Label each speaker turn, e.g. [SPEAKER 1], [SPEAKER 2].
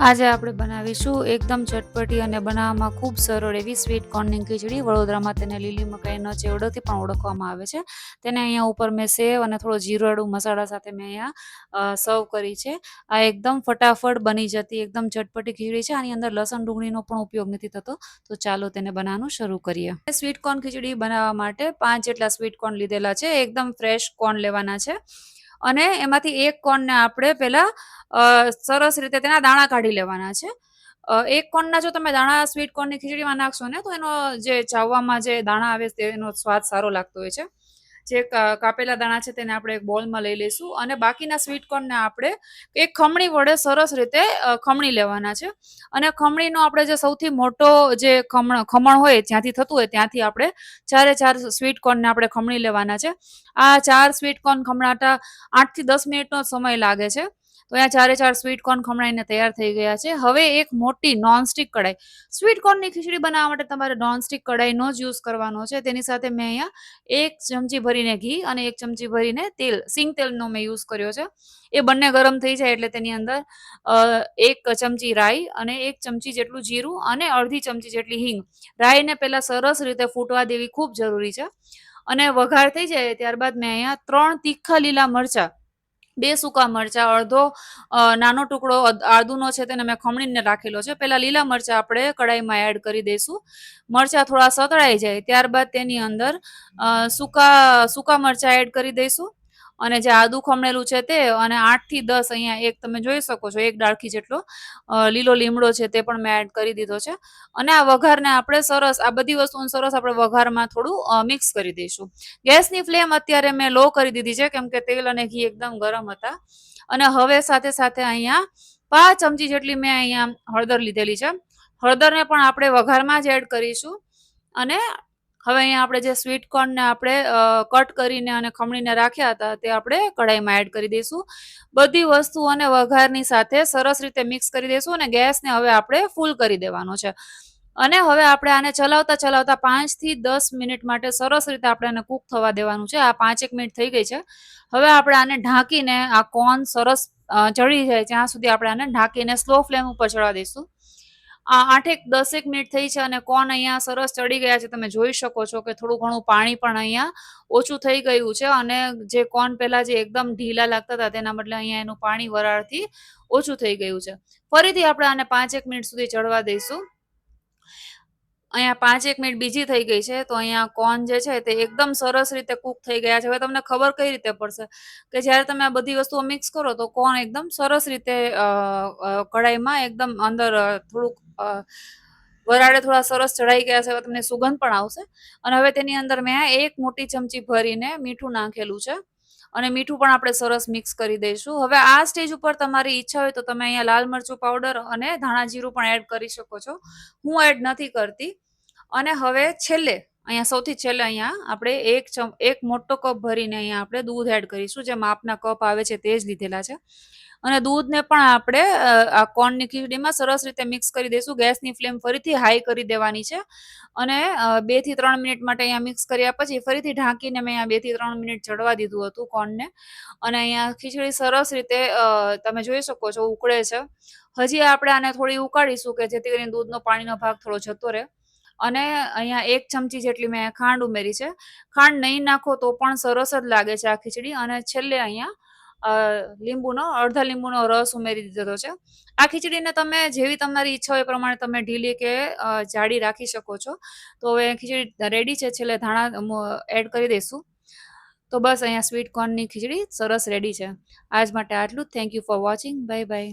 [SPEAKER 1] આજે આપણે બનાવીશું એકદમ ચટપટી અને બનાવવામાં ખૂબ સરળ એવી સ્વીટ કોર્નની ખીચડી. વડોદરામાં તેને લીલી મકાઈનો ચેવડોથી પણ ઓળખવામાં આવે છે. તેને અહીંયા ઉપર મેં સેવ અને થોડો જીરાળું મસાલા સાથે મેં અહીંયા સર્વ કરી છે. આ એકદમ ફટાફટ બની જતી એકદમ ચટપટી ખીચડી છે. આની અંદર લસણ ડુંગળીનો પણ ઉપયોગ નથી થતો. તો ચાલો તેને બનાવવાનું શરૂ કરીએ. સ્વીટ કોર્ન ખીચડી બનાવવા માટે 5 જેટલા સ્વીટ કોર્ન લીધેલા છે. એકદમ ફ્રેશ કોર્ન લેવાના છે અને એમાંથી એક કોર્નને આપણે પહેલા સરસ રીતે તેના દાણા કાઢી લેવાના છે. એક કોર્નના જો તમે દાણા સ્વીટ કોર્નની ખીચડીમાં નાખશો ને તો એનો જે ચાવવામાં જે દાણા આવે તેનો સ્વાદ સારો લાગતો હોય છે. જે કાપેલા દાણા છે તેને આપણે એક બોલમાં લઈ લઈશું અને બાકીના સ્વીટ કોર્નને આપણે એક ખમણી વડે સરસ રીતે ખમણી લેવાના છે. અને ખમણીનો આપણે જે સૌથી મોટો જે ખમણ હોય જ્યાંથી થતું હોય ત્યાંથી આપણે 4 સ્વીટ કોર્નને આપણે ખમણી લેવાના છે. આ 4 સ્વીટ કોર્ન ખમણાતા 8 થી 10 મિનિટનો સમય લાગે છે. તો અહીંયા 4 સ્વીટ કોર્ન ખમણાઈને તૈયાર થઈ ગયા છે. હવે એક મોટી નોનસ્ટિક કઢાઈ, સ્વીટ કોર્નની ખીચડી બનાવવા માટે તમારે નોનસ્ટિક કઢાઈનો જ યુઝ કરવાનો છે. તેની સાથે મેં અહીંયા 1 ચમચી ભરીને ઘી અને 1 ચમચી ભરીને તેલ, સિંગ તેલનો મેં યુઝ કર્યો છે. એ બંને ગરમ થઈ જાય એટલે તેની અંદર 1 ચમચી રાઈ અને 1 ચમચી જેટલું જીરું અને અડધી ચમચી જેટલી હિંગ. રાઈને પહેલા સરસ રીતે ફૂટવા દેવી ખૂબ જરૂરી છે. અને વઘાર થઈ જાય ત્યારબાદ મેં અહીંયા 3 તીખા લીલા મરચા, 2 સૂકા મરચા, અડધો નાનો ટુકડો આદુનો છે તેને મેં ખમણીને રાખેલો છે. પહેલા લીલા મરચા આપણે કઢાઈમાં એડ કરી દઈશું. મરચા થોડા સતળાઈ જાય ત્યારબાદ તેની અંદર સૂકા મરચા એડ કરી દઈશું અને જે આદુ ખમણેલું છે તે અને 8 થી 10 અહીંયા એક તમે જોઈ શકો છો 1 ડાળખી જેટલો લીલો લીમડો છે તે પણ મેં એડ કરી દીધો છે. અને આ વઘારને આપણે સરસ આ બધી વસ્તુને સરસ આપણે વઘારમાં થોડું મિક્સ કરી દઈશું. ગેસની ફ્લેમ અત્યારે મેં લો કરી દીધી છે કેમ કે તેલ અને ઘી એકદમ ગરમ હતા. અને હવે સાથે સાથે અહીંયા 5 ચમચી જેટલી મેં અહીંયા હળદર લીધેલી છે. હળદરને પણ આપણે વઘારમાં જ એડ કરીશું. અને હવે અહીંયા આપણે જે સ્વીટ કોર્નને આપણે કટ કરીને અને ખમણીને રાખ્યા હતા તે આપણે કઢાઈમાં એડ કરી દઈશું. બધી વસ્તુઓને વઘારની સાથે સરસ રીતે મિક્સ કરી દઈશું અને ગેસને હવે આપણે ફૂલ કરી દેવાનો છે. અને હવે આપણે આને ચલાવતા 5 થી 10 મિનિટ માટે સરસ રીતે આપણે આને કૂક થવા દેવાનું છે. આ 5 મિનિટ થઈ ગઈ છે. હવે આપણે આને ઢાંકીને આ કોર્ન સરસ ચડી જાય ત્યાં સુધી આપણે આને ઢાંકીને સ્લો ફ્લેમ ઉપર ચડવા દઈશું. 8-10 મિનિટ થઈ છે અને કોર્ન અહીંયા સરસ ચડી ગયા છે. તમે જોઈ શકો છો કે થોડું ઘણું પાણી પણ અહીંયા ઓછું થઈ ગયું છે અને જે કોર્ન પહેલા જે એકદમ ઢીલા લાગતા હતા તેના બદલે અહીંયા એનું પાણી વરાળથી ઓછું થઈ ગયું છે. ફરીથી આપણે આને 5 મિનિટ સુધી ચડવા દઈશું. અહીંયા 5 મિનિટ બીજી થઈ ગઈ છે તો અહીંયા કોર્ન જે છે તે એકદમ સરસ રીતે કૂક થઈ ગયા છે. હવે તમને ખબર કઈ રીતે પડશે કે જ્યારે તમે આ બધી વસ્તુઓ મિક્સ કરો તો કોર્ન એકદમ સરસ રીતે કઢાઈમાં એકદમ અંદર થોડુંક વરાળે થોડા સરસ ચડાઈ ગયા છે. હવે તમને સુગંધ પણ આવશે. અને હવે તેની અંદર મેં 1 મોટી ચમચી ભરીને મીઠું નાખેલું છે અને મીઠું પણ આપણે સરસ મિક્સ કરી દઈશું. હવે આ સ્ટેજ ઉપર તમારી ઈચ્છા હોય તો તમે અહીંયા લાલ મરચું પાવડર અને ધાણા જીરું પણ એડ કરી શકો છો. હું એડ નથી કરતી. અને હવે છેલ્લે અહીંયા સૌથી છેલ્લે અહીંયા આપણે એક મોટો કપ ભરીને અહીંયા આપણે દૂધ એડ કરીશું. જે માપના કપ આવે છે તે જ લીધેલા છે. અને દૂધને પણ આપણે આ કોર્નની ખીચડીમાં સરસ રીતે મિક્સ કરી દઈશું. ગેસની ફ્લેમ ફરીથી હાઈ કરી દેવાની છે અને 2 થી 3 મિનિટ માટે અહીંયા મિક્સ કર્યા પછી ફરીથી ઢાંકીને મેં અહીંયા 2 થી 3 મિનિટ ચડવા દીધું હતું કોર્નને. અને અહીંયા ખીચડી સરસ રીતે તમે જોઈ શકો છો ઉકળે છે. હજી આપણે આને થોડી ઉકાળીશું કે જેથી કરીને દૂધનો પાણીનો ભાગ થોડો જતો રહે. અને અહીંયા 1 ચમચી જેટલી મેં ખાંડ ઉમેરી છે. ખાંડ નહીં નાખો તો પણ સરસ જ લાગે છે આ ખીચડી. અને છેલ્લે અહીંયા અડધા લીંબુનો રસ ઉમેરી દીધો છે. આ ખીચડીને તમે જેવી તમારી ઈચ્છા હોય એ પ્રમાણે તમે ઢીલી કે જાડી રાખી શકો છો. તો હવે ખીચડી રેડી છે. છેલ્લે ધાણા એડ કરી દઈશું. તો બસ અહીંયા સ્વીટ કોર્નની ખીચડી સરસ રેડી છે. આજ માટે આટલું જ. Thank you for watching. Bye bye.